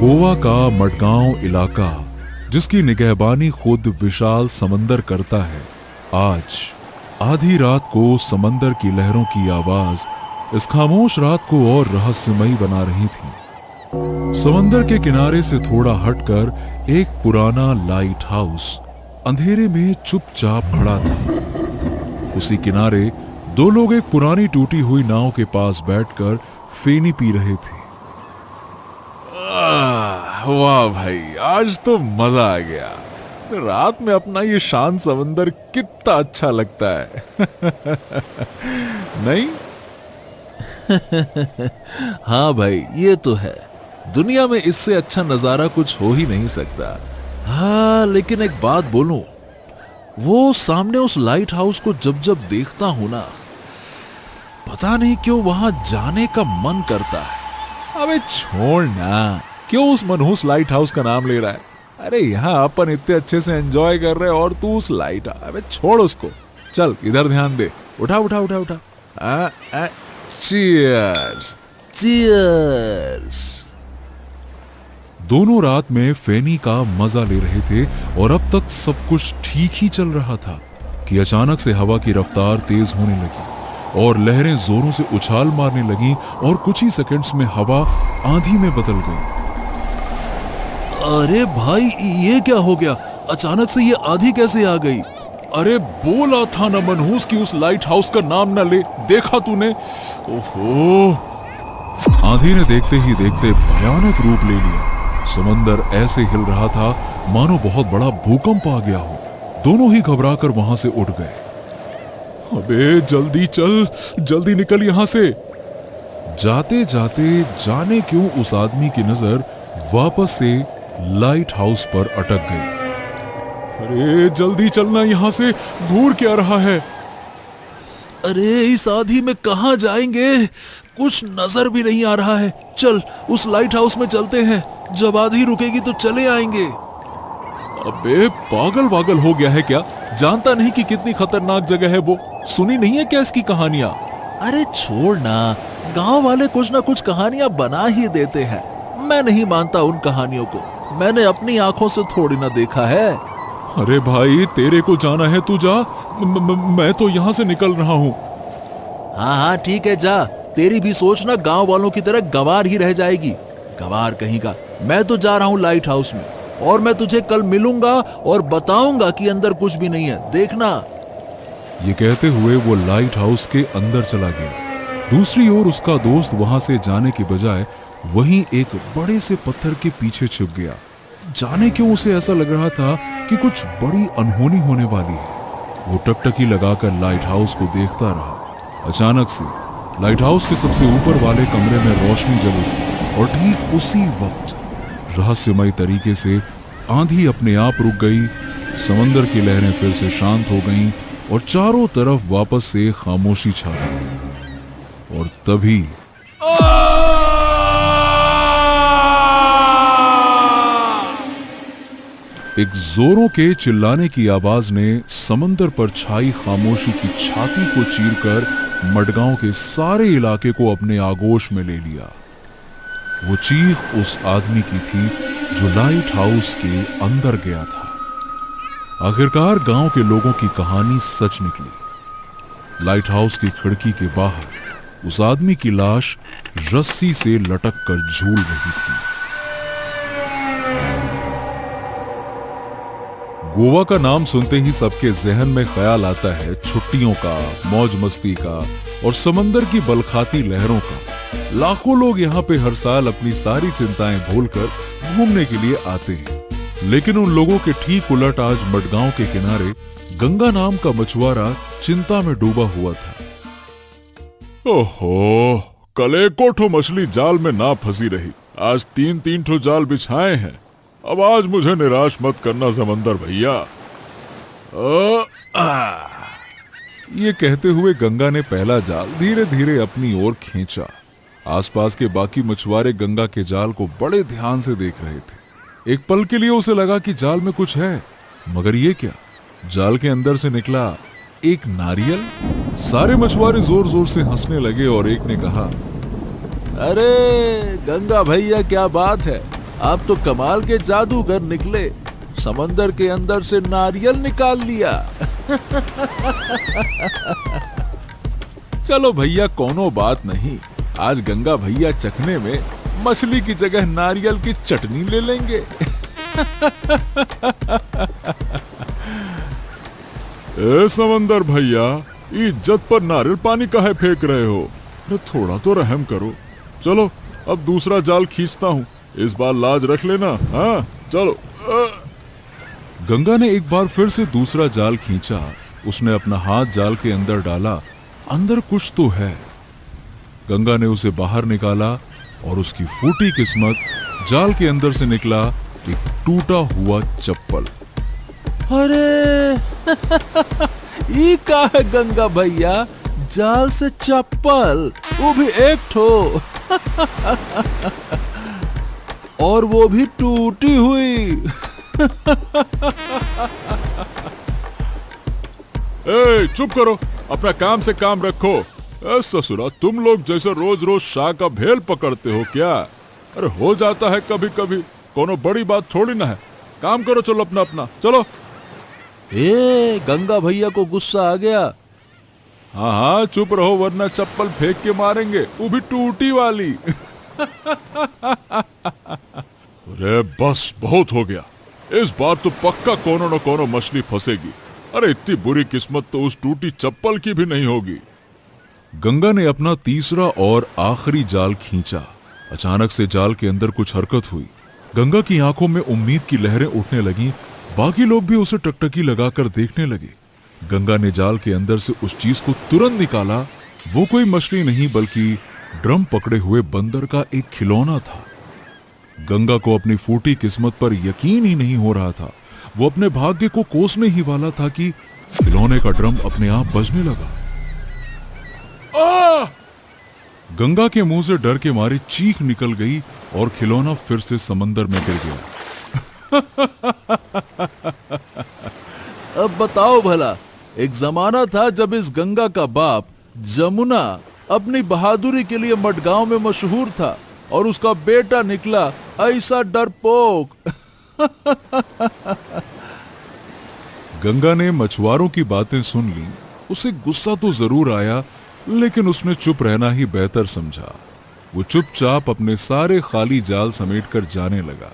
गोवा का मडगांव इलाका, जिसकी निगहबानी खुद विशाल समंदर करता है, आज आधी रात को समंदर की लहरों की आवाज इस खामोश रात को और रहस्यमयी बना रही थी। समंदर के किनारे से थोड़ा हटकर एक पुराना लाइट हाउस अंधेरे में चुपचाप खड़ा था। उसी किनारे दो लोग एक पुरानी टूटी हुई नाव के पास बैठकर फेनी पी रहे थे। वाह भाई, आज तो मजा आ गया। रात में अपना ये शांत समंदर कितना अच्छा लगता है। नहीं? हाँ भाई, ये तो है। दुनिया में इससे अच्छा नजारा कुछ हो ही नहीं सकता। हाँ, लेकिन एक बात बोलूं, वो सामने उस लाइट हाउस को जब जब देखता हूं ना, पता नहीं क्यों वहां जाने का मन करता है। अबे छोड़ ना, क्यों उस मनहूस लाइट हाउस का नाम ले रहा है? अरे यहाँ अपन इतने अच्छे से एंजॉय कर रहे हैं और तू उस लाइट, अबे छोड़ उसको, चल इधर ध्यान दे। उठा उठा उठा उठा। Cheers cheers. दोनों रात में फेनी का मजा ले रहे थे और अब तक सब कुछ ठीक ही चल रहा था कि अचानक से हवा की रफ्तार तेज होने लगी और लहरें जोरों से उछाल मारने लगीं और कुछ ही सेकंड्स में हवा आंधी में बदल गई। अरे भाई, ये क्या हो गया? अचानक से ये आंधी कैसे आ गई? अरे बोला था ना मनहूस कि उस लाइट हाउस का नाम न ले, देखा तूने? ओहो! आंधी ने देखते ही देखते भयानक रूप ले लिया। समंदर ऐसे हिल रहा था मानो बहुत बड़ा भूकंप आ गया हो। दोनों ही घबराकर वहां से उठ गए। अबे जल्दी चल, जल्दी निकल यहां से। जाते जाते जाने क्यों उस आदमी की नजर वापस से लाइट हाउस पर अटक गई। अरे जल्दी चलना यहां से, घूर क्या रहा है? अरे इस आंधी में कहां जाएंगे? कुछ नजर भी नहीं आ रहा है। चल उस लाइट हाउस में चलते हैं, जब आंधी रुकेगी तो चले आएंगे। अबे पागल वागल हो गया है क्या? जानता नहीं कि कितनी खतरनाक जगह है वो? सुनी नहीं है क्या इसकी कहानियां? अरे छोड़ ना, गांव वाले कुछ ना कुछ कहानियां बना ही देते हैं। मैं नहीं मानता उन कहानियों को, मैंने अपनी आंखों से थोड़ी ना देखा है। अरे भाई, तेरे को जाना है तू जा, मैं तो यहाँ से निकल रहा हूँ। हाँ हाँ ठीक है, जा। तेरी भी सोच ना गांव वालों की तरह गंवार ही रह जाएगी। गंवार कहीं का। मैं तो जा रहा हूँ लाइट हाउस में, और मैं तुझे कल मिलूंगा और बताऊंगा कि अंदर कुछ भी नहीं है, देखना। ये कहते हुए वो लाइट हाउस के अंदर चला गया। दूसरी ओर उसका दोस्त वहां से जाने के बजाय वहीं एक बड़े से पत्थर के पीछे छुप गया। जाने क्यों उसे ऐसा लग रहा था कि कुछ बड़ी अनहोनी होने वाली है। वो टकटकी लगाकर लाइट हाउस को देखता रहा। अचानक से लाइट हाउस के सबसे ऊपर वाले कमरे में रोशनी जल उठी और ठीक उसी वक्त रहस्यमय तरीके से आंधी अपने आप रुक गई। समंदर की लहरें फिर से शांत हो गईं और चारों तरफ वापस से खामोशी छा गई। और तभी एक जोरों के चिल्लाने की आवाज ने समंदर पर छाई खामोशी की छाती को चीरकर मडगांव के सारे इलाके को अपने आगोश में ले लिया। वो चीख उस आदमी की थी जो लाइट हाउस के अंदर गया था। आखिरकार गांव के लोगों की कहानी सच निकली। लाइट हाउस की खिड़की के बाहर उस आदमी की लाश रस्सी से लटक कर झूल रही थी। गोवा का नाम सुनते ही सबके जहन में ख्याल आता है छुट्टियों का, मौज मस्ती का और समंदर की बलखाती लहरों का। लाखों लोग यहाँ पे हर साल अपनी सारी चिंताएं भूलकर घूमने के लिए आते हैं। लेकिन उन लोगों के ठीक उलट आज मडगांव के किनारे गंगा नाम का मछुआरा चिंता में डूबा हुआ था। ओहो, कल एक ठो मछली जाल में ना फंसी रही, आज 3-3 ठो जाल बिछाए हैं। अब आज मुझे निराश मत करना समंदर भैया। ये कहते हुए गंगा ने पहला जाल धीरे धीरे अपनी ओर खींचा। आसपास के बाकी मछुआरे गंगा के जाल को बड़े ध्यान से देख रहे थे। एक पल के लिए उसे लगा कि जाल में कुछ है, मगर ये क्या? जाल के अंदर से निकला एक नारियल। सारे मछुआरे जोर जोर से हंसने लगे और एक ने कहा, अरे गंगा भैया, क्या बात है, आप तो कमाल के जादूगर निकले, समंदर के अंदर से नारियल निकाल लिया। चलो भैया कोनो बात नहीं, आज गंगा भैया चखने में मछली की जगह नारियल की चटनी ले लेंगे। ए समंदर भैया, इज्जत पर नारियल पानी काहे फेंक रहे हो? अरे थोड़ा तो रहम करो। चलो अब दूसरा जाल खींचता हूँ, इस बार लाज रख लेना। हाँ चलो। गंगा ने एक बार फिर से दूसरा जाल खींचा। उसने अपना हाथ जाल के अंदर डाला, अंदर कुछ तो है। गंगा ने उसे बाहर निकाला और उसकी फूटी किस्मत जाल के अंदर से निकला एक टूटा हुआ चप्पल। अरे ये का है गंगा भैया, जाल से चप्पल, वो भी एक ठो। और वो भी टूटी हुई। ए चुप करो, अपना काम से काम रखो। ससुरा, तुम लोग जैसे रोज रोज शाह का भेल पकड़ते हो क्या? अरे हो जाता है कभी कभी, कोनो बड़ी बात थोड़ी ना है। काम करो, चलो अपना अपना चलो। ए गंगा भैया को गुस्सा आ गया। हाँ हाँ चुप रहो, वरना चप्पल फेंक के मारेंगे, वो भी टूटी वाली। अरे बस बहुत हो गया, इस बार तो पक्का कोनो न कोनो मछली फंसेगी। अरे इतनी बुरी किस्मत तो उस टूटी चप्पल की भी नहीं होगी। गंगा ने अपना तीसरा और आखिरी जाल खींचा। अचानक से जाल के अंदर कुछ हरकत हुई। गंगा की आंखों में उम्मीद की लहरें उठने लगी। बाकी लोग भी उसे टकटकी लगाकर देखने लगे। गंगा ने जाल के अंदर से उस चीज को तुरंत निकाला। वो कोई मछली नहीं बल्कि ड्रम पकड़े हुए बंदर का एक खिलौना था। गंगा को अपनी फूटी किस्मत पर यकीन ही नहीं हो रहा था। वो अपने भाग्य को कोसने ही वाला था कि खिलौने का ड्रम अपने आप बजने लगा। गंगा के मुंह से डर के मारे चीख निकल गई और खिलौना फिर से समंदर में गिर गया। अब बताओ भला, एक जमाना था जब इस गंगा का बाप जमुना अपनी बहादुरी के लिए मडगांव में मशहूर था, और उसका बेटा निकला ऐसा डरपोक। गंगा ने मछुआरों की बातें सुन ली। उसे गुस्सा तो जरूर आया, लेकिन उसने चुप रहना ही बेहतर समझा। वो चुपचाप अपने सारे खाली जाल समेटकर जाने लगा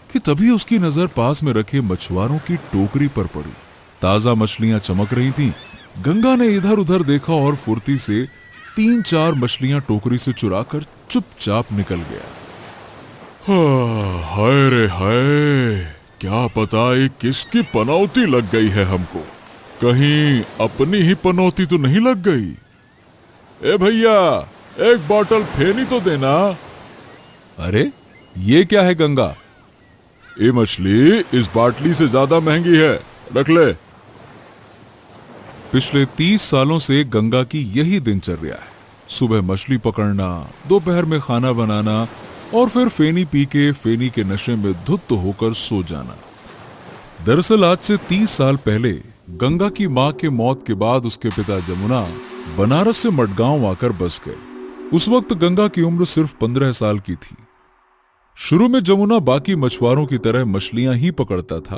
कि तभी उसकी नजर पास में रखे मछुआरों की टोकरी पर पड़ी। ताजा मछलियां चमक रही थीं। गंगा ने इधर उधर देखा और फुर्ती से 3-4 मछलियां टोकरी से चुराकर चुपचाप निकल गया। हाय रे हाय, क्या पता ये किसकी पनौती लग गई है हमको। कहीं अपनी ही पनौती तो नहीं लग गई। ए भैया, एक बोतल फेनी तो देना। अरे ये क्या है गंगा? ये मछली इस बाटली से ज्यादा महंगी है, रख ले। पिछले 30 सालों से गंगा की यही दिनचर्या है। सुबह मछली पकड़ना, दोपहर में खाना बनाना और फिर फेनी पी के फेनी के नशे में धुत होकर सो जाना। दरअसल आज से 30 साल पहले गंगा की मां के मौत के बाद उसके पिता जमुना बनारस से मडगांव आकर बस गए। उस वक्त गंगा की उम्र सिर्फ 15 साल की थी। शुरू में जमुना बाकी मछुआरों की तरह मछलियां ही पकड़ता था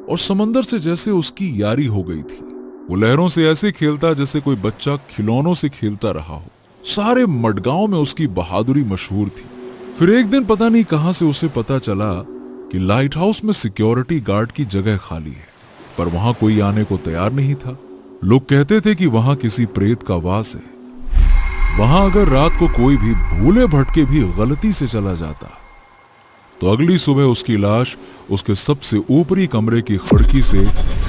और समंदर से जैसे उसकी यारी हो गई थी। वो लहरों से ऐसे खेलता जैसे कोई बच्चा खिलौनों से खेलता रहा हो। सारे मडगांव में उसकी बहादुरी मशहूर थी। फिर एक दिन पता नहीं कहां से उसे पता चला कि लाइट हाउस में सिक्योरिटी गार्ड की जगह खाली है, पर वहां कोई आने को तैयार नहीं था। लोग कहते थे कि वहां किसी प्रेत का वास है। वहां अगर रात को कोई भी भूले भटके भी गलती से चला जाता तो अगली सुबह उसकी लाश उसके सबसे ऊपरी कमरे की खिड़की से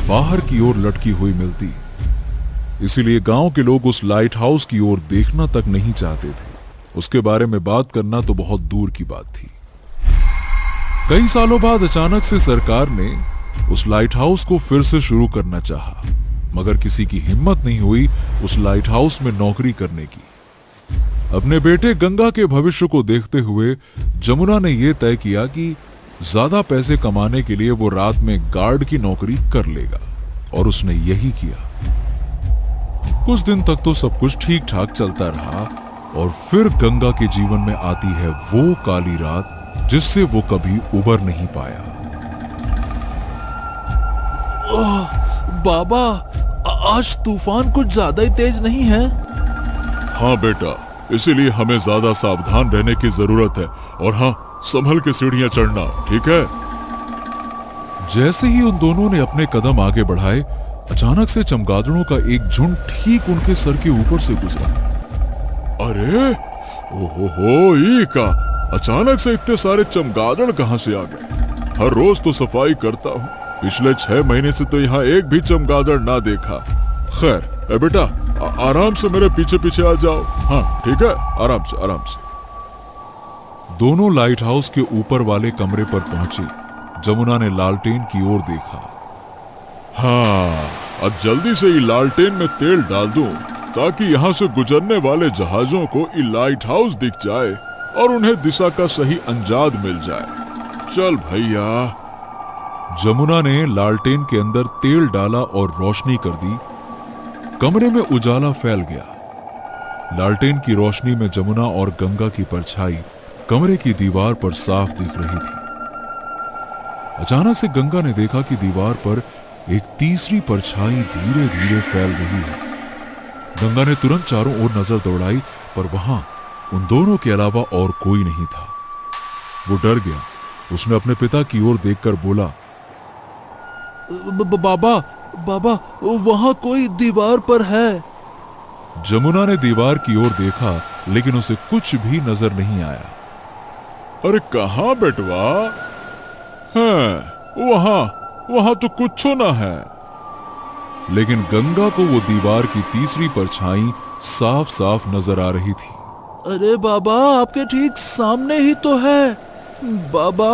बाहर की ओर लटकी हुई मिलती। इसीलिए गांव के लोग उस लाइट हाउस की ओर देखना तक नहीं चाहते थे। उसके बारे में बात करना तो बहुत दूर की बात थी। कई सालों बाद अचानक से सरकार ने उस लाइट हाउस को फिर से शुरू करना चाहा, मगर किसी की हिम्मत नहीं हुई उस लाइट हाउस में नौकरी करने की। अपने बेटे गंगा के भविष्य को देखते हुए जमुना ने यह तय किया कि ज्यादा पैसे कमाने के लिए वो रात में गार्ड की नौकरी कर लेगा, और उसने यही किया। कुछ दिन तक तो सब कुछ ठीक ठाक चलता रहा, और फिर गंगा के जीवन में आती है वो काली रात जिससे वो कभी उबर नहीं पाया। बाबा, आज तूफान कुछ ज्यादा ही तेज नहीं है? हाँ बेटा, इसीलिए हमें ज्यादा सावधान रहने की जरूरत है। और हाँ, संभल के सीढ़ियां चढ़ना, ठीक है? जैसे ही उन दोनों ने अपने कदम आगे बढ़ाए, अचानक से चमगादड़ों का एक झुंड ठीक उनके सर के ऊपर से गुजरा। अरे ओहो, ये का अचानक से इतने सारे चमगादड़ कहां से आ गए? हर रोज तो सफाई करता हूँ, पिछले 6 महीने से तो यहाँ एक भी चमगादड़ ना देखा। खैर ए बेटा, आराम से मेरे पीछे पीछे आ जाओ। हाँ ठीक है, आराम से आराम से। दोनों लाइट हाउस के ऊपर वाले कमरे पर पहुंचे। जमुना ने लालटेन की ओर देखा। हाँ, अब जल्दी से ये लालटेन में तेल डाल दूं ताकि यहाँ से गुजरने वाले जहाजों को ये लाइट हाउस दिख जाए और उन्हें दिशा का सही अंदाज मिल जाए। चल भैया। जमुना ने लालटेन के अंदर तेल डाला और रोशनी कर दी। कमरे में उजाला फैल गया। लालटेन की रोशनी में जमुना और गंगा की परछाई कमरे की दीवार पर साफ दिख रही थी। अचानक से गंगा ने देखा कि दीवार पर एक तीसरी परछाई धीरे धीरे फैल रही है। गंगा ने तुरंत चारों ओर नजर दौड़ाई, पर वहां उन दोनों के अलावा और कोई नहीं था। वो डर गया। उसने अपने पिता की ओर देखकर बोला, बाबा, बाबा, वहां कोई दीवार पर है। जमुना ने दीवार की ओर देखा, लेकिन उसे कुछ भी नजर नहीं आया। अरे कहां बेटवा? हैं, वहां तो कुछ ना है। लेकिन गंगा को वो दीवार की तीसरी परछाई साफ साफ नजर आ रही थी। अरे बाबा, आपके ठीक सामने ही तो है। बाबा,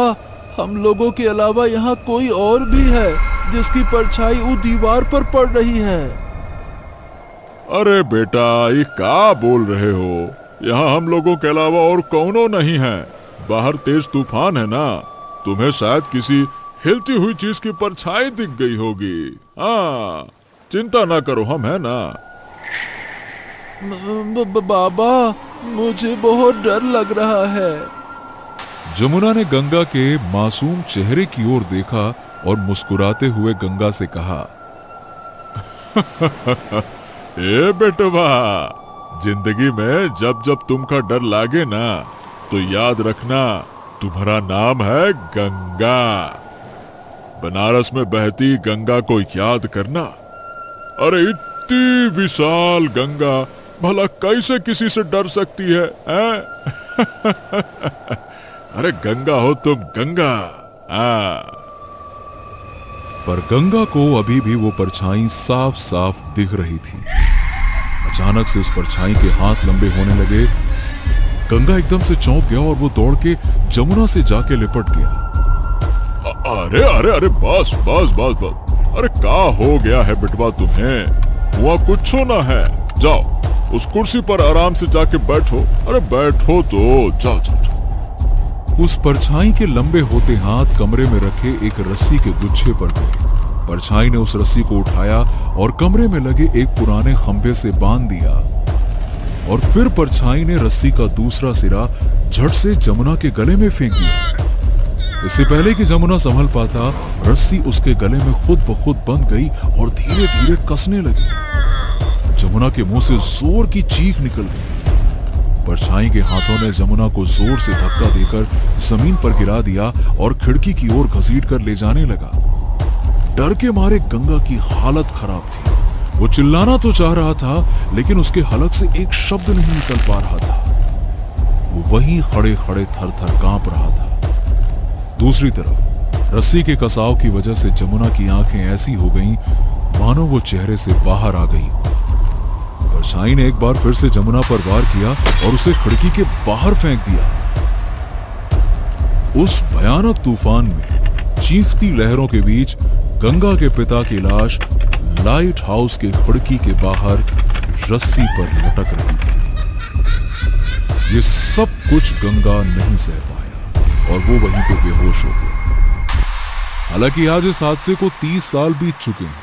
हम लोगों के अलावा यहाँ कोई और भी है जिसकी परछाई वो दीवार पर पड़ रही है। अरे बेटा, ये क्या बोल रहे हो? यहाँ हम लोगों के अलावा और कौनो नहीं है। बाहर तेज तूफान है ना, तुम्हें शायद किसी हिलती हुई चीज की परछाई दिख गई होगी। हाँ, चिंता ना करो, हम है ना। बाबा, मुझे बहुत डर लग रहा है। जमुना ने गंगा के मासूम चेहरे की ओर देखा और मुस्कुराते हुए गंगा से कहा, ए बेटवा, जिंदगी में जब जब तुमका डर लागे ना, तो याद रखना तुम्हारा नाम है गंगा। बनारस में बहती गंगा को याद करना। अरे इतनी विशाल गंगा भला कैसे किसी से डर सकती है? अरे गंगा हो तुम, गंगा। पर गंगा को अभी भी वो परछाई साफ साफ दिख रही थी। अचानक से उस परछाई के हाथ लंबे होने लगे। गंगा एकदम से चौंक गया और वो दौड़ के जमुना से जाके लिपट गया। अरे अरे अरे, बस बस बस बस। अरे क्या हो गया है बिटवा तुम्हें? वहां कुछ ना है। जाओ उस कुर्सी पर आराम से जाके बैठो। अरे बैठो तो, जाओ जाओ जाओ। उस परछाई के लंबे होते हाथ कमरे में रखे एक रस्सी के गुच्छे पर गए। परछाई ने उस रस्सी को उठाया और कमरे में लगे एक पुराने खंभे से बांध दिया। और फिर परछाई ने रस्सी का दूसरा सिरा झट से जमुना के गले में फेंक दिया। इससे पहले कि जमुना संभल पाता, रस्सी उसके गले में खुद ब खुद बंध गई और धीरे धीरे कसने लगी। जमुना के मुंह से जोर की चीख निकल गई। परछाई के हाथों ने जमुना को जोर से धक्का देकर जमीन पर गिरा दिया और खिड़की की ओर घसीट कर ले जाने लगा। डर के मारे गंगा की हालत खराब थी। वो चिल्लाना तो चाह रहा था, लेकिन उसके हलक से एक शब्द नहीं निकल पा रहा था। वो वहीं खड़े खड़े थर थर कांप रहा था। दूसरी तरफ रस्सी के कसाव की वजह से जमुना की आंखें ऐसी हो गईं मानो वो चेहरे से बाहर आ गई। परछाई ने एक बार फिर से जमुना पर वार किया और उसे खिड़की के बाहर फेंक दिया। उस भयानक तूफान में चीखती लहरों के बीच गंगा के पिता की लाश लाइट हाउस के खिड़की के बाहर रस्सी पर लटक रही थी। ये सब कुछ गंगा नहीं सह पाया और वो वहीं पे बेहोश हो गया। हालांकि आज इस हादसे को 30 साल बीत चुके हैं,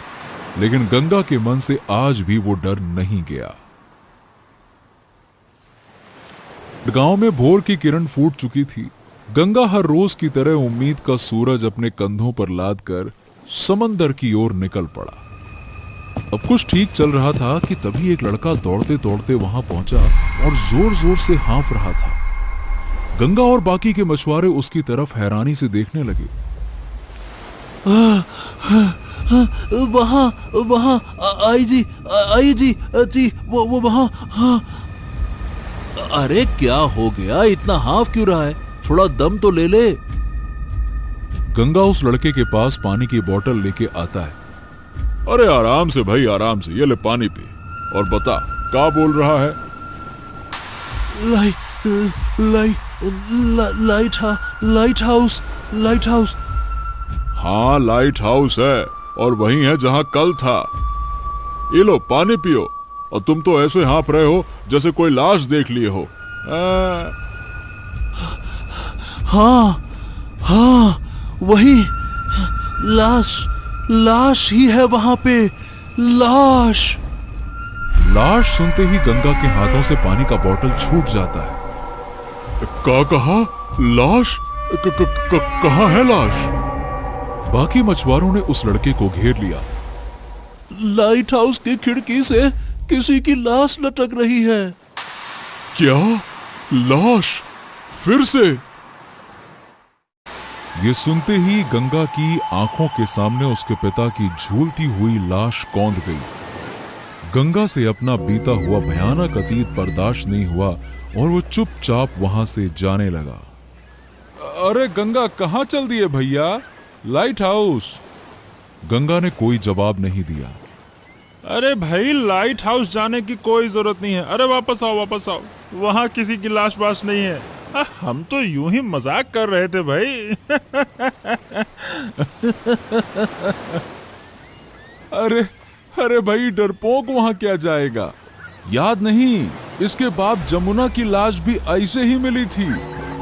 लेकिन गंगा के मन से आज भी वो डर नहीं गया। गांव में भोर की किरण फूट चुकी थी। गंगा हर रोज की तरह उम्मीद का सूरज अपने कंधों पर लाद कर समंदर की ओर निकल पड़ा। अब कुछ ठीक चल रहा था कि तभी एक लड़का दौड़ते दौड़ते वहां पहुंचा और जोर जोर से हाँफ रहा था। गंगा और बाकी के मछुआरे उसकी तरफ हैरानी से देखने लगे। वहां वहां आई जी वो वहां। हाँ। अरे क्या हो गया, इतना हाफ क्यों रहा है? थोड़ा दम तो ले ले। गंगा उस लड़के के पास पानी की बोतल लेके आता है। अरे आराम से भाई, आराम से, ये ले पानी पी और बता क्या बोल रहा है। Light house. हाँ, लाइट हाउस है और वही है जहां कल था। ये लो पानी पियो। और तुम तो ऐसे हाँफ रहे हो जैसे कोई लाश देख लिए हो। हाँ वही लाश ही है वहां पे। लाश सुनते ही गंगा के हाथों से पानी का बोतल छूट जाता है। क्या कहा? लाश? कहाँ है लाश? बाकी मछुआरों ने उस लड़के को घेर लिया। लाइट हाउस की खिड़की से किसी की लाश लटक रही है। क्या? लाश? फिर से? ये सुनते ही गंगा की आंखों के सामने उसके पिता की झूलती हुई लाश कौंध गई। गंगा से अपना बीता हुआ भयानक अतीत बर्दाश्त नहीं हुआ और वो चुपचाप वहां से जाने लगा। अरे गंगा, कहां चल दिए भैया? Light house. गंगा ने कोई जवाब नहीं दिया। अरे भाई, लाइट हाउस जाने की कोई जरूरत नहीं है। अरे वापस आओ, वहां किसी की लाश बाश नहीं है। हम तो यूं ही मजाक कर रहे थे भाई। अरे भाई, डरपोक वहां क्या जाएगा? याद नहीं, इसके बाद जमुना की लाश भी ऐसे ही मिली थी।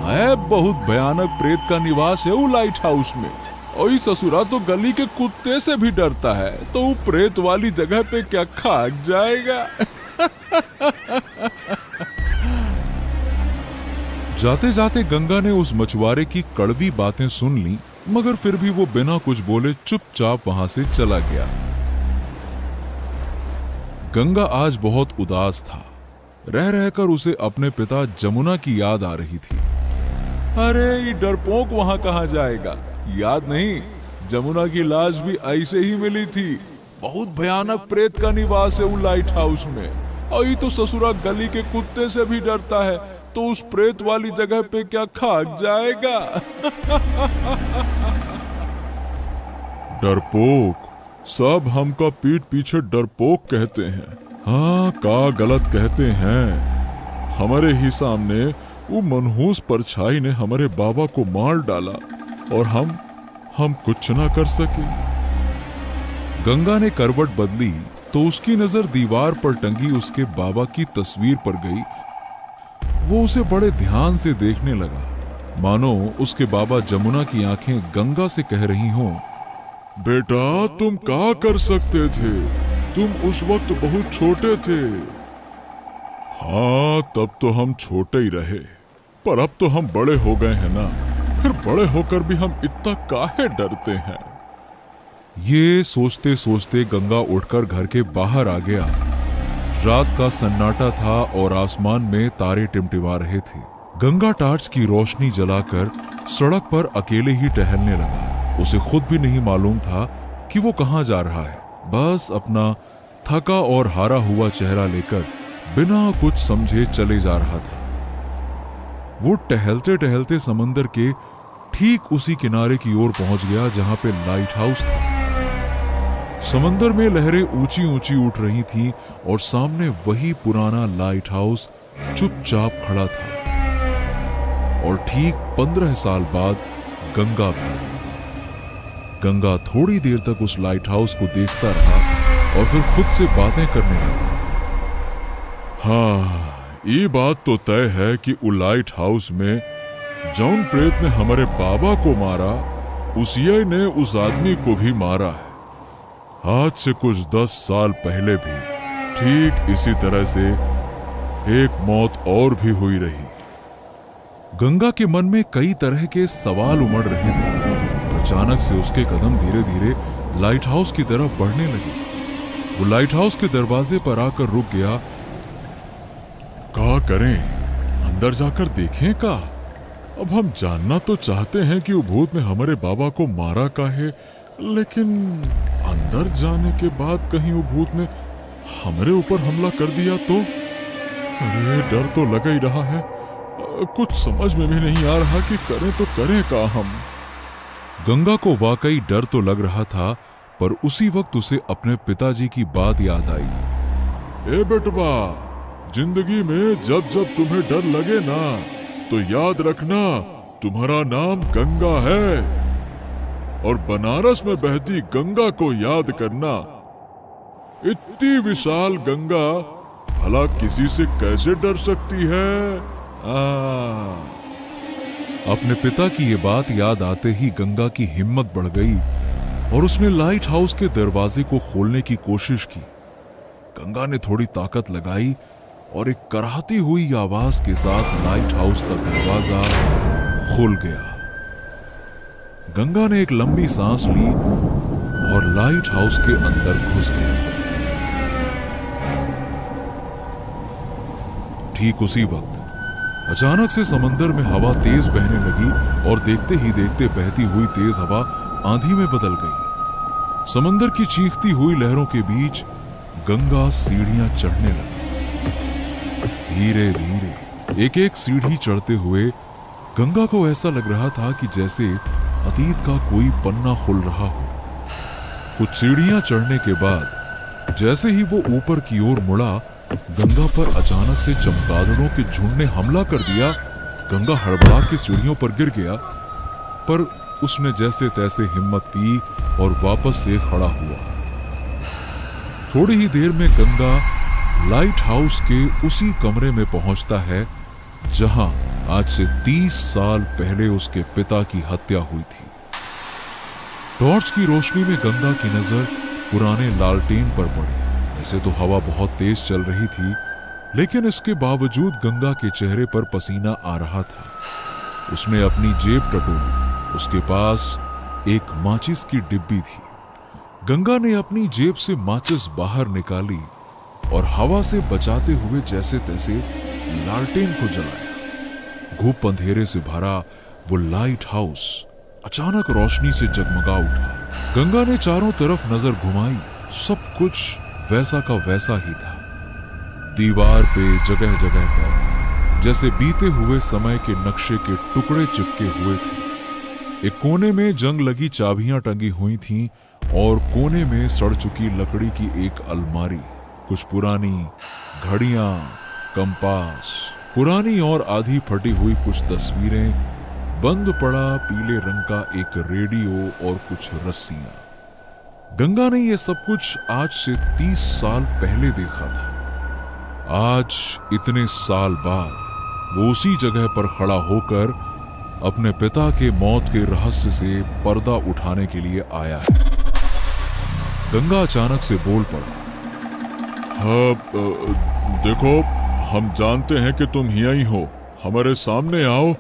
है बहुत भयानक प्रेत का निवास है वो लाइट हाउस में। और ससुरा तो गली के कुत्ते से भी डरता है, तो वो प्रेत वाली जगह पे क्या खाक जाएगा। जाते जाते गंगा ने उस मछुआरे की कड़वी बातें सुन ली, मगर फिर भी वो बिना कुछ बोले चुपचाप वहां से चला गया। गंगा आज बहुत उदास था। रह रहकर उसे अपने पिता जमुना की याद आ रही थी। अरे ये डरपोक वहां कहां जाएगा? याद नहीं, जमुना की लाश भी ऐसे ही मिली थी। बहुत भयानक प्रेत का निवास है वो लाइट हाउस में। और ये तो ससुरा गली के कुत्ते से भी डरता है, तो उस प्रेत वाली जगह पे क्या खाक जाएगा। डरपोक, सब हमका पीठ पीछे डरपोक कहते हैं। हाँ, का गलत कहते हैं। हमारे ही सामने वो मनहूस परछाई ने हमारे बाबा को मार डाला और हम कुछ ना कर सके। गंगा ने करवट बदली तो उसकी नजर दीवार पर टंगी उसके बाबा की तस्वीर पर गई। वो उसे बड़े ध्यान से देखने लगा, मानो उसके बाबा जमुना की आंखें गंगा से कह रही हों, बेटा तुम क्या कर सकते थे? तुम उस वक्त बहुत छोटे थे। हाँ, तब तो हम छोटे ही रहे, पर अब तो हम बड़े हो गए हैं ना। फिर बड़े होकर भी हम इतना काहे डरते हैं? ये सोचते सोचते गंगा उठकर घर के बाहर आ गया। रात का सन्नाटा था और आसमान में तारे टिमटिमा रहे थे। गंगा टार्च की रोशनी जलाकर सड़क पर अकेले ही टहलने लगा। उसे खुद भी नहीं मालूम था कि वो कहां जा रहा है। बस अपना थका और हारा हुआ चेहरा लेकर बिना कुछ समझे चले जा रहा था। वो टहलते टहलते समंदर के ठीक उसी किनारे की ओर पहुंच गया जहां पे लाइट हाउस था। समंदर में लहरें ऊंची ऊंची उठ रही थीं और सामने वही पुराना लाइट हाउस चुपचाप खड़ा था। और ठीक 15 साल बाद गंगा भी। गंगा थोड़ी देर तक उस लाइट हाउस को देखता रहा और फिर खुद से बातें करने लगा। हाँ, ये बात तो तय है कि वो लाइट हाउस में जौन प्रेत ने हमारे बाबा को मारा, उसी ने उस आदमी को भी मारा है। आज से कुछ 10 साल पहले भी ठीक इसी तरह से एक मौत और भी हुई रही। गंगा के मन में कई तरह के सवाल उमड़ रहे थे। अचानक से उसके कदम धीरे धीरे लाइट हाउस की तरफ बढ़ने लगे। वो लाइट हाउस के दरवाजे पर आकर रुक गया। क्या करें, अंदर जाकर देखें का? अब हम जानना तो चाहते हैं कि वो भूत ने हमारे बाबा को मारा काहे, लेकिन अंदर जाने के बाद कहीं वो भूत ने हमारे ऊपर हमला कर दिया तो? अरे डर तो लगा ही रहा है, कुछ समझ में भी नहीं आ रहा कि करें तो करें का हम। गंगा को वाकई डर तो लग रहा था, पर उसी वक्त उसे अपने पिताजी की बात याद आई। ए बेटवा, जिंदगी में जब जब तुम्हें डर लगे ना तो याद रखना तुम्हारा नाम गंगा है, और बनारस में बहती गंगा को याद करना। इतनी विशाल गंगा भला किसी से कैसे डर सकती है? अपने पिता की ये बात याद आते ही गंगा की हिम्मत बढ़ गई और उसने लाइट हाउस के दरवाजे को खोलने की कोशिश की। गंगा ने थोड़ी ताकत लगाई और एक कराहती हुई आवाज के साथ लाइट हाउस का दरवाजा खुल गया। गंगा ने एक लंबी सांस ली और लाइट हाउस के अंदर घुस गया। ठीक उसी वक्त अचानक से समंदर में हवा तेज बहने लगी और देखते ही देखते बहती हुई तेज हवा आंधी में बदल गई। समंदर की चीखती हुई लहरों के बीच गंगा सीढ़ियां चढ़ने लगी। धीरे धीरे एक एक सीढ़ी चढ़ते हुए गंगा को ऐसा लग रहा था कि जैसे अतीत का कोई पन्ना खुल रहा हो। कुछ सीढ़ियां चढ़ने के बाद जैसे ही वो ऊपर की ओर मुड़ा, गंगा पर अचानक से चमगादड़ों के झुंड ने हमला कर दिया। गंगा हड़बड़ा के सीढ़ियों पर गिर गया, पर उसने जैसे तैसे हिम्मत की और वापस से खड़ा हुआ। थोड़ी ही देर में गंगा लाइट हाउस के उसी कमरे में पहुंचता है जहां आज से 30 साल पहले उसके पिता की हत्या हुई थी। टॉर्च की रोशनी में गंगा की नजर पुराने लालटेन पर पड़ी। ऐसे तो हवा बहुत तेज चल रही थी, लेकिन इसके बावजूद गंगा के चेहरे पर पसीना आ रहा था। उसने अपनी जेब टटोली। उसके पास एक माचिस की डिब्बी थी। गंगा ने अपनी जेब से माचिस बाहर निकाली और हवा से बचाते हुए जैसे तैसे लालटेन को जलाया। घूप अंधेरे से भरा वो लाइट हाउस अचानक रोशनी से जगमगा उठा। गंगा ने चारों तरफ नजर घुमाई। सब कुछ वैसा का वैसा ही था। दीवार पे जगह जगह पर जैसे बीते हुए समय के नक्शे के टुकड़े चिपके हुए थे। एक कोने में जंग लगी चाबियां टंगी हुई थीं और कोने में सड़ चुकी लकड़ी की एक अलमारी, कुछ पुरानी घड़ियां, कंपास, पुरानी और आधी फटी हुई कुछ तस्वीरें, बंद पड़ा पीले रंग का एक रेडियो और कुछ रस्सियां। गंगा ने यह सब कुछ आज से 30 साल पहले देखा था। आज इतने साल बाद वो उसी जगह पर खड़ा होकर अपने पिता के मौत के रहस्य से पर्दा उठाने के लिए आया है। गंगा अचानक से बोल पड़ा। हाँ, देखो, हम जानते हैं कि तुम यहीं हो। हमारे सामने आओ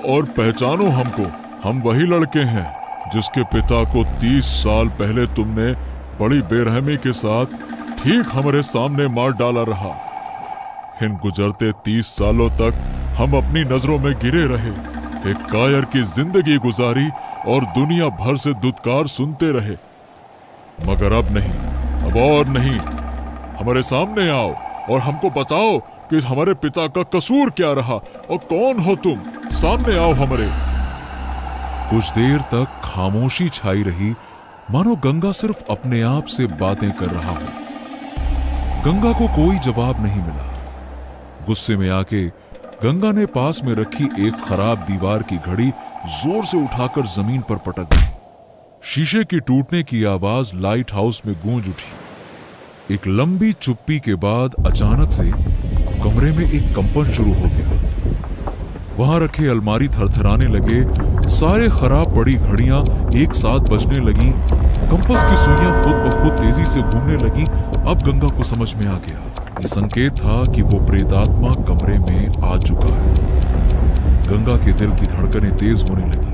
और पहचानो हमको। हम वही लड़के हैं जिसके पिता को 30 साल पहले तुमने बड़ी बेरहमी के साथ ठीक हमारे सामने मार डाला रहा। इन गुजरते 30 सालों तक हम अपनी नजरों में गिरे रहे, एक कायर की जिंदगी गुजारी और दुनिया भर से दुत्कार सुनते रहे। मगर अब नहीं, अब और नहीं। हमारे सामने आओ और हमको बताओ कि हमारे पिता का कसूर क्या रहा और कौन हो तुम। सामने आओ हमारे। कुछ देर तक खामोशी छाई रही, मानो गंगा सिर्फ अपने आप से बातें कर रहा हो। गंगा को कोई जवाब नहीं मिला। गुस्से में आके गंगा ने पास में रखी एक खराब दीवार की घड़ी जोर से उठाकर जमीन पर पटक दी। शीशे की टूटने की आवाज लाइट हाउस में गूंज उठी। एक लंबी चुप्पी के बाद अचानक से कमरे में एक कंपन शुरू हो गया। वहां रखे अलमारी थरथराने लगे। सारे खराब पड़ी घड़ियां एक साथ बजने लगी। कंपास की सुइयां खुद ब खुद तेजी से घूमने लगी। अब गंगा को समझ में आ गया, ये संकेत था कि वो प्रेतात्मा कमरे में आ चुका है। गंगा के दिल की धड़कनें तेज होने लगी।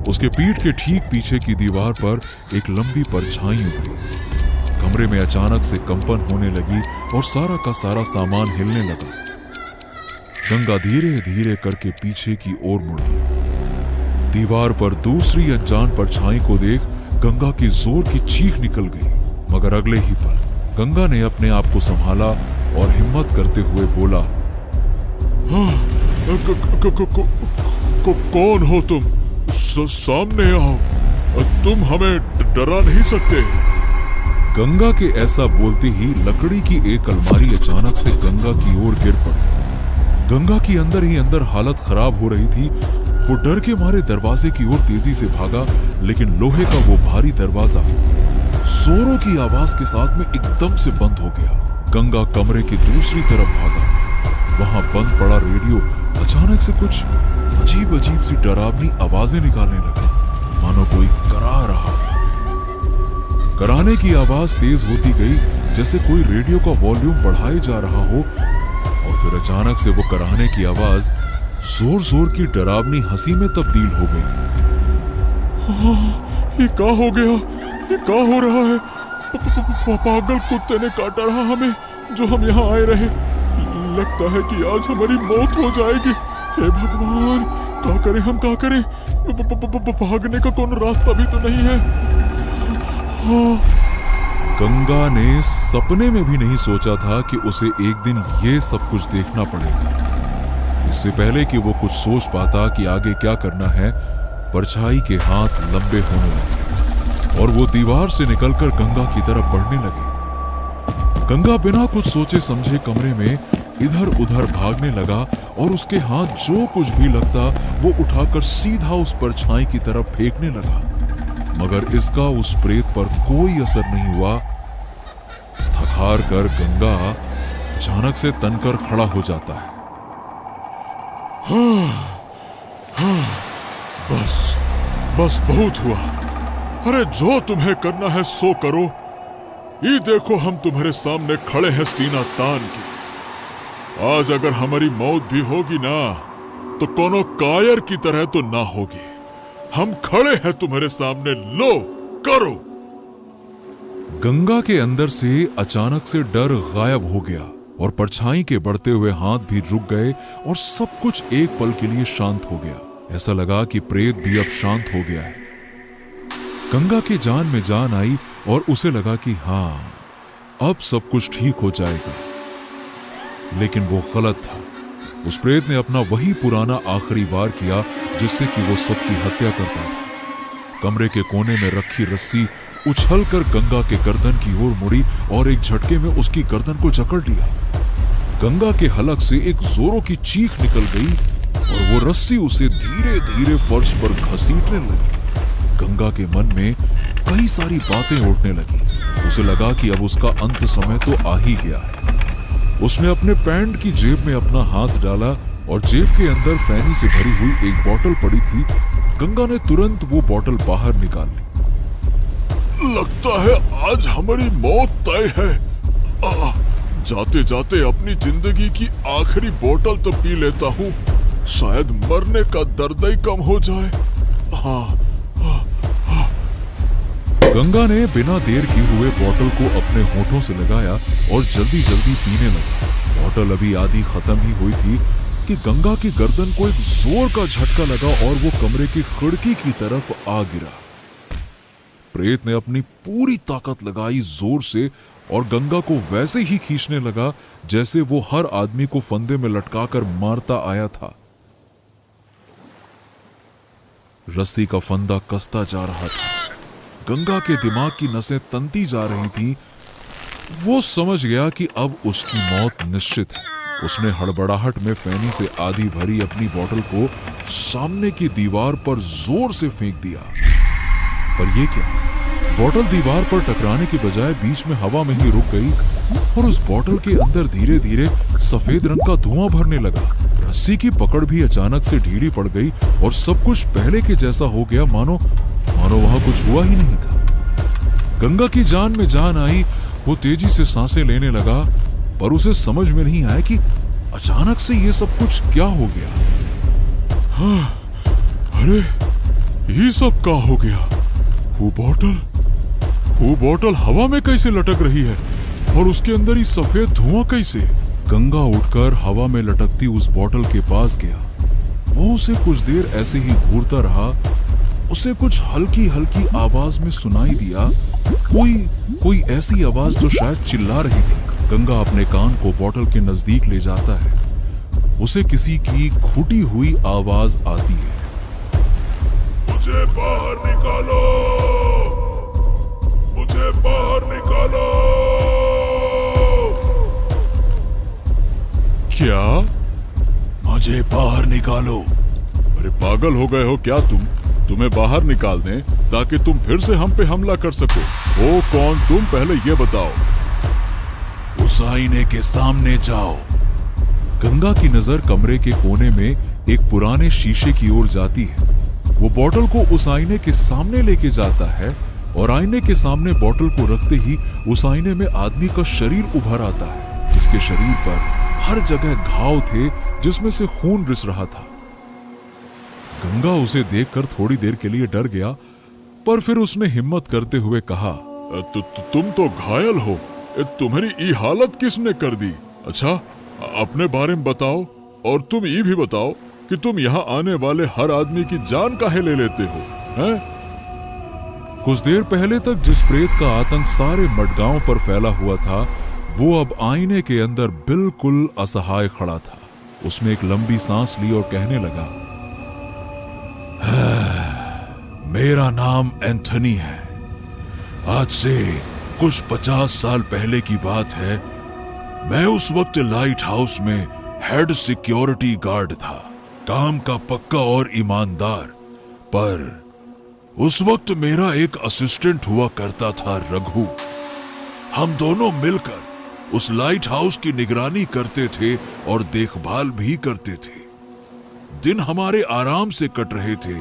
उसके पीठ के ठीक पीछे की दीवार पर एक लंबी परछाई उभरी। कमरे में अचानक से कंपन होने लगी और सारा का सारा सामान हिलने लगा। गंगा धीरे धीरे करके पीछे की ओर मुड़ा। दीवार पर दूसरी अनजान परछाई को देख गंगा की जोर की चीख निकल गई, मगर अगले ही पल गंगा ने अपने आप को संभाला और हिम्मत करते हुए बोला, कौन हो तुम? सामने आओ, तुम हमें डरा नहीं सकते। गंगा के ऐसा बोलते ही लकड़ी की एक अलमारी अचानक से गंगा की ओर गिर पड़ी। गंगा की अंदर ही अंदर हालत खराब हो रही थी। वो डर के मारे दरवाजे की ओर तेजी से भागा, लेकिन लोहे का वो भारी दरवाजा जोरों की आवाज के साथ में एकदम से बंद हो गया। गंगा कमरे की दूसरी तरफ भागा। वहां बंद पड़ा रेडियो अचानक से कुछ अजीब अजीब सी डरावनी आवाजें निकालने लगा, मानो कोई करा रहा। कराने की आवाज तेज होती गई, जैसे कोई रेडियो का वॉल्यूम बढ़ाए जा रहा हो, और फिर अचानक से वो कराने की आवाज जोर जोर की डरावनी हंसी में तब्दील हो गई। ये क्या हो गया? ये क्या हो रहा है? पागल कुत्ते ने काटा रहा हमें जो हम यहाँ आए रहे। लगता है कि आज हमारी मौत हो जाएगी। हे भगवान, क्या करें हम, क्या करें? भागने का कोई रास्ता भी तो नहीं है। गंगा ने सपने में भी नहीं सोचा था कि उसे एक दिन ये सब कुछ देखना पड़ेगा। इससे पहले कि वो कुछ सोच पाता कि आगे क्या करना है, परछाई के हाथ लंबे होने लगे और वो दीवार से निकलकर गंगा की तरफ बढ़ने लगे। गंगा बिना कुछ सोचे समझे कमरे में इधर उधर भागने लगा और उसके हाथ जो कुछ भी लगता वो उठाकर सीधा उस परछाई की तरफ फेंकने लगा, मगर इसका उस प्रेत पर कोई असर नहीं हुआ। थकार कर गंगा अचानक से तनकर खड़ा हो जाता है। बस बहुत हुआ। अरे जो तुम्हें करना है सो करो। ये देखो, हम तुम्हारे सामने खड़े हैं सीना तान के। आज अगर हमारी मौत भी होगी ना, तो कोनो कायर की तरह तो ना होगी। हम खड़े हैं तुम्हारे सामने, लो करो। गंगा के अंदर से अचानक से डर गायब हो गया और परछाई के बढ़ते हुए हाथ भी रुक गए और सब कुछ एक पल के लिए शांत हो गया। ऐसा लगा कि प्रेत भी अब शांत हो गया है। गंगा की जान में जान आई और उसे लगा कि हाँ, अब सब कुछ ठीक हो जाएगा। लेकिन वो गलत था। उस प्रेत ने अपना वही पुराना आखिरी वार किया जिससे कि वो सबकी हत्या करता था। कमरे के कोने में रखी रस्सी उछलकर गंगा के गर्दन की ओर मुड़ी और एक झटके में उसकी गर्दन को जकड़ लिया। गंगा के हलक से एक जोरों की चीख निकल गई और वो रस्सी उसे धीरे धीरे फर्श पर घसीटने लगी। गंगा के मन में कई सारी बातें उठने लगी। उसे लगा कि अब उसका अंत समय तो आ ही गया है। उसने अपने पैंट की जेब में अपना हाथ डाला और जेब के अंदर फैनी से भरी हुई एक बोतल पड़ी थी। गंगा ने तुरंत वो बोतल बाहर निकाल ली। लगता है आज हमारी मौत तय है। जाते जाते अपनी जिंदगी की आखिरी बोतल तो पी लेता हूँ, शायद मरने का दर्द ही कम हो जाए। गंगा ने बिना देर किए हुए बोतल को अपने होठों से लगाया और जल्दी जल्दी पीने लगा। बोतल अभी आधी खत्म ही हुई थी कि गंगा की गर्दन को एक जोर का झटका लगा और वो कमरे की खिड़की की तरफ आ गिरा। प्रेत ने अपनी पूरी ताकत लगाई जोर से और गंगा को वैसे ही खींचने लगा जैसे वो हर आदमी को फंदे में लटकाकर मारता आया था। रस्सी का फंदा कसता जा रहा था। गंगा के दिमाग की नसें तनती जा रही थी। वो समझ गया कि अब उसकी मौत निश्चित है। उसने हड़बड़ाहट में फैनी से आधी भरी अपनी बोतल को सामने की दीवार पर जोर से फेंक दिया। पर ये क्या, बोतल दीवार पर टकराने के बजाय बीच में हवा में ही रुक गई और उस बोतल के अंदर धीरे धीरे सफेद रंग का धुआं भरने लगा। रस्सी की पकड़ भी अचानक से ढीली पड़ गई और सब कुछ पहले के जैसा हो गया, मानो वहां कुछ हुआ ही नहीं था। गंगा की जान में जान आई। वो तेजी से सांसें लेने लगा, पर उसे समझ में नहीं आया कि अचानक से ये सब कुछ क्या हो गया। अरे ये सब क्या हो गया? वो बॉटल हवा में कैसे लटक रही है और उसके अंदर ही सफेद धुआं कैसे? गंगा उठकर हवा में लटकती उस बॉटल के पास गया। वो उसे कुछ देर ऐसे ही घूरता रहा। उसे कुछ हल्की हल्की आवाज में सुनाई दिया, कोई ऐसी आवाज जो शायद चिल्ला रही थी। गंगा अपने कान को बॉटल के नजदीक ले जाता है। उसे किसी की घुटी हुई आवाज आती है, मुझे बाहर निकालो, मुझे बाहर निकालो। क्या? मुझे बाहर निकालो? अरे पागल हो गए हो क्या तुम? तुम्हें बाहर निकाल दें ताकि तुम फिर से हम पे हमला कर सको। ओ कौन तुम, पहले ये बताओ। उस आईने के सामने जाओ। गंगा की नजर कमरे के कोने में एक पुराने शीशे की ओर जाती है। वो बॉटल को उस आईने के सामने लेके जाता है और आईने के सामने बॉटल को रखते ही उस आईने में आदमी का शरीर उभर आता है, जिसके शरीर पर हर जगह घाव थे जिसमें से खून रिस रहा था। गंगा उसे देखकर थोड़ी देर के लिए डर गया, पर फिर उसने हिम्मत करते हुए कहा, तुम तो घायल हो। तुम्हारी ये हालत किसने कर दी? अच्छा, अपने बारे में बताओ और तुम ये भी बताओ कि तुम यहाँ आने वाले हर आदमी की जान काहे ले लेते हो, हैं? कुछ देर पहले तक जिस प्रेत का आतंक सारे मडगांव पर फैला हुआ था, वो अब आईने के अंदर बिल्कुल असहाय खड़ा था। उसने एक लंबी सांस ली और कहने लगा, मेरा नाम एंथनी है। आज से कुछ 50 साल पहले की बात है। मैं उस वक्त लाइट हाउस में हेड सिक्योरिटी गार्ड था, काम का पक्का और ईमानदार। पर उस वक्त मेरा एक असिस्टेंट हुआ करता था, रघु। हम दोनों मिलकर उस लाइट हाउस की निगरानी करते थे और देखभाल भी करते थे। दिन हमारे आराम से कट रहे थे।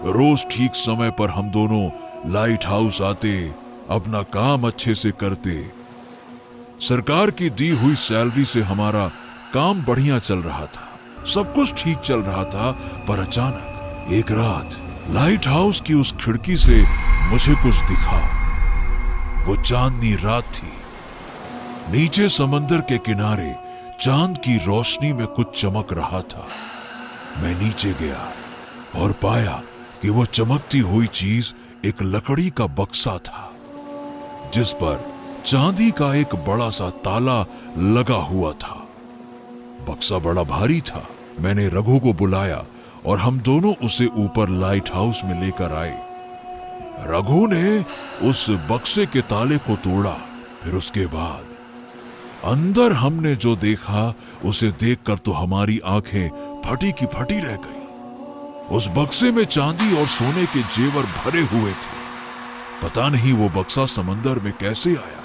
रोज ठीक समय पर हम दोनों लाइट हाउस आते, अपना काम अच्छे से करते। सरकार की दी हुई सैलरी से हमारा काम बढ़िया चल रहा था, सब कुछ ठीक चल रहा था। पर अचानक एक रात लाइट हाउस की उस खिड़की से मुझे कुछ दिखा। वो चांदनी रात थी। नीचे समंदर के किनारे चांद की रोशनी में कुछ चमक रहा था। मैं नीचे गया और पाया कि वो चमकती हुई चीज एक लकड़ी का बक्सा था, जिस पर चांदी का एक बड़ा सा ताला लगा हुआ था। बक्सा बड़ा भारी था। मैंने रघु को बुलाया और हम दोनों उसे ऊपर लाइट हाउस में लेकर आए। रघु ने उस बक्से के ताले को तोड़ा। फिर उसके बाद अंदर हमने जो देखा, उसे देखकर तो हमारी आंखें फटी की फटी रह गई। उस बक्से में चांदी और सोने के जेवर भरे हुए थे। पता नहीं वो बक्सा समंदर में कैसे आया।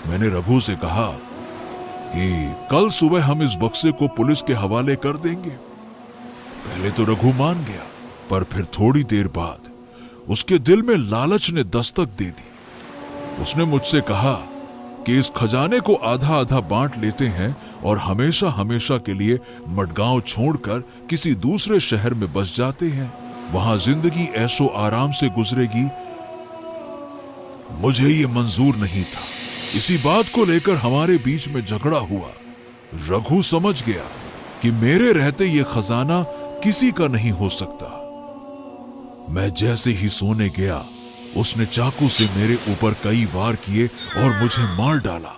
मैंने रघु से कहा कि कल सुबह हम इस बक्से को पुलिस के हवाले कर देंगे। पहले तो रघु मान गया, पर फिर थोड़ी देर बाद उसके दिल में लालच ने दस्तक दे दी। उसने मुझसे कहा कि इस खजाने को आधा आधा बांट लेते हैं और हमेशा हमेशा के लिए मडगांव छोड़कर किसी दूसरे शहर में बस जाते हैं। वहां जिंदगी ऐशो आराम से गुजरेगी। मुझे ये मंजूर नहीं था। इसी बात को लेकर हमारे बीच में झगड़ा हुआ। रघु समझ गया कि मेरे रहते ये खजाना किसी का नहीं हो सकता। मैं जैसे ही सोने गया, उसने चाकू से मेरे ऊपर कई वार किए और मुझे मार डाला।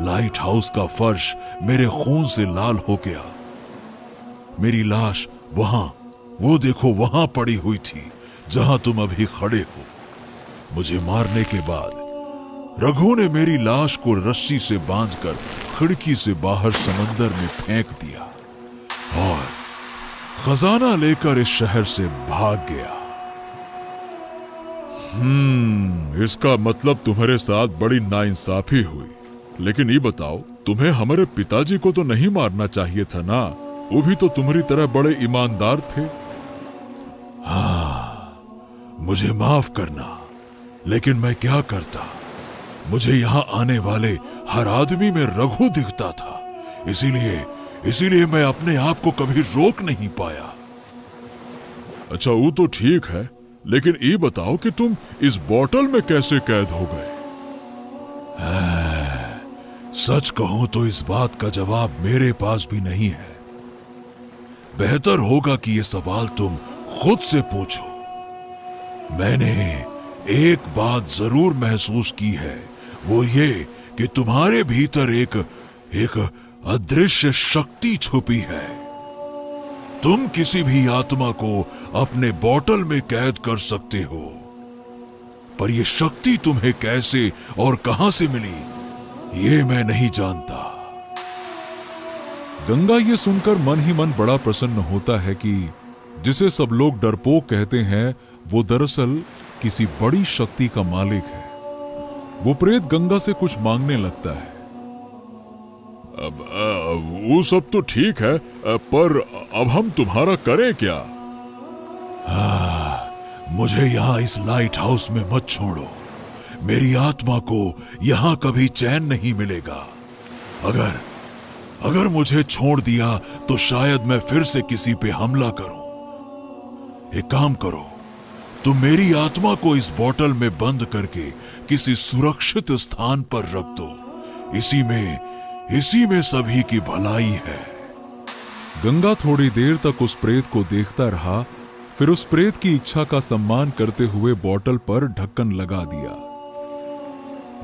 लाइट हाउस का फर्श मेरे खून से लाल हो गया। मेरी लाश वहां, वो देखो वहां पड़ी हुई थी जहां तुम अभी खड़े हो। मुझे मारने के बाद रघु ने मेरी लाश को रस्सी से बांधकर खिड़की से बाहर समंदर में फेंक दिया और खजाना लेकर इस शहर से भाग गया। इसका मतलब तुम्हारे साथ बड़ी नाइंसाफी हुई। लेकिन ये बताओ, तुम्हें हमारे पिताजी को तो नहीं मारना चाहिए था ना? वो भी तो तुम्हारी तरह बड़े ईमानदार थे। हाँ, मुझे माफ करना, लेकिन मैं क्या करता। मुझे यहाँ आने वाले हर आदमी में रघु दिखता था। इसीलिए मैं अपने आप को कभी रोक नहीं पाया। अच्छा वो तो ठीक है, लेकिन ये बताओ कि तुम इस बोतल में कैसे कैद हो गए? सच कहूं तो इस बात का जवाब मेरे पास भी नहीं है। बेहतर होगा कि ये सवाल तुम खुद से पूछो। मैंने एक बात जरूर महसूस की है, वो ये कि तुम्हारे भीतर एक अदृश्य शक्ति छुपी है। तुम किसी भी आत्मा को अपने बोतल में कैद कर सकते हो, पर यह शक्ति तुम्हें कैसे और कहां से मिली, ये मैं नहीं जानता। गंगा ये सुनकर मन ही मन बड़ा प्रसन्न होता है कि जिसे सब लोग डरपोक कहते हैं, वो दरअसल किसी बड़ी शक्ति का मालिक है। वो प्रेत गंगा से कुछ मांगने लगता है। वो सब तो ठीक है, पर अब हम तुम्हारा करें क्या? मुझे यहां इस लाइट हाउस में मत छोड़ो। मेरी आत्मा को यहां कभी चैन नहीं मिलेगा। अगर मुझे छोड़ दिया तो शायद मैं फिर से किसी पे हमला करूं। एक काम करो, तुम मेरी आत्मा को इस बोतल में बंद करके किसी सुरक्षित स्थान पर रख दो। इसी में सभी की भलाई है। गंगा थोड़ी देर तक उस प्रेत को देखता रहा, फिर उस प्रेत की इच्छा का सम्मान करते हुए बोतल पर ढक्कन लगा दिया।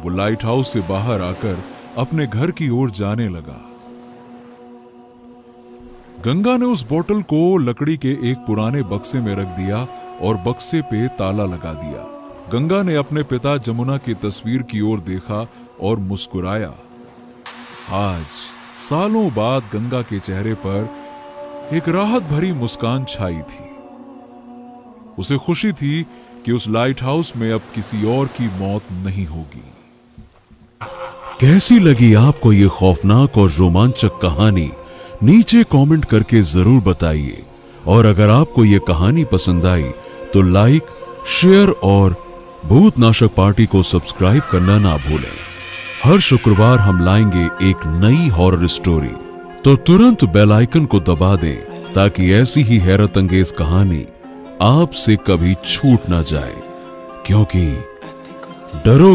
वो लाइट हाउस से बाहर आकर अपने घर की ओर जाने लगा। गंगा ने उस बोतल को लकड़ी के एक पुराने बक्से में रख दिया और बक्से पे ताला लगा दिया। गंगा ने अपने पिता जमुना की तस्वीर की ओर देखा और मुस्कुराया। आज सालों बाद गंगा के चेहरे पर एक राहत भरी मुस्कान छाई थी। उसे खुशी थी कि उस लाइट हाउस में अब किसी और की मौत नहीं होगी। कैसी लगी आपको ये खौफनाक और रोमांचक कहानी? नीचे कमेंट करके जरूर बताइए। और अगर आपको ये कहानी पसंद आई तो लाइक, शेयर और भूतनाशक पार्टी को सब्सक्राइब करना ना भूलें। हर शुक्रवार हम लाएंगे एक नई हॉरर स्टोरी, तो तुरंत बेल आइकन को दबा दें ताकि ऐसी ही हैरत अंगेज कहानी आपसे कभी छूट ना जाए, क्योंकि डरो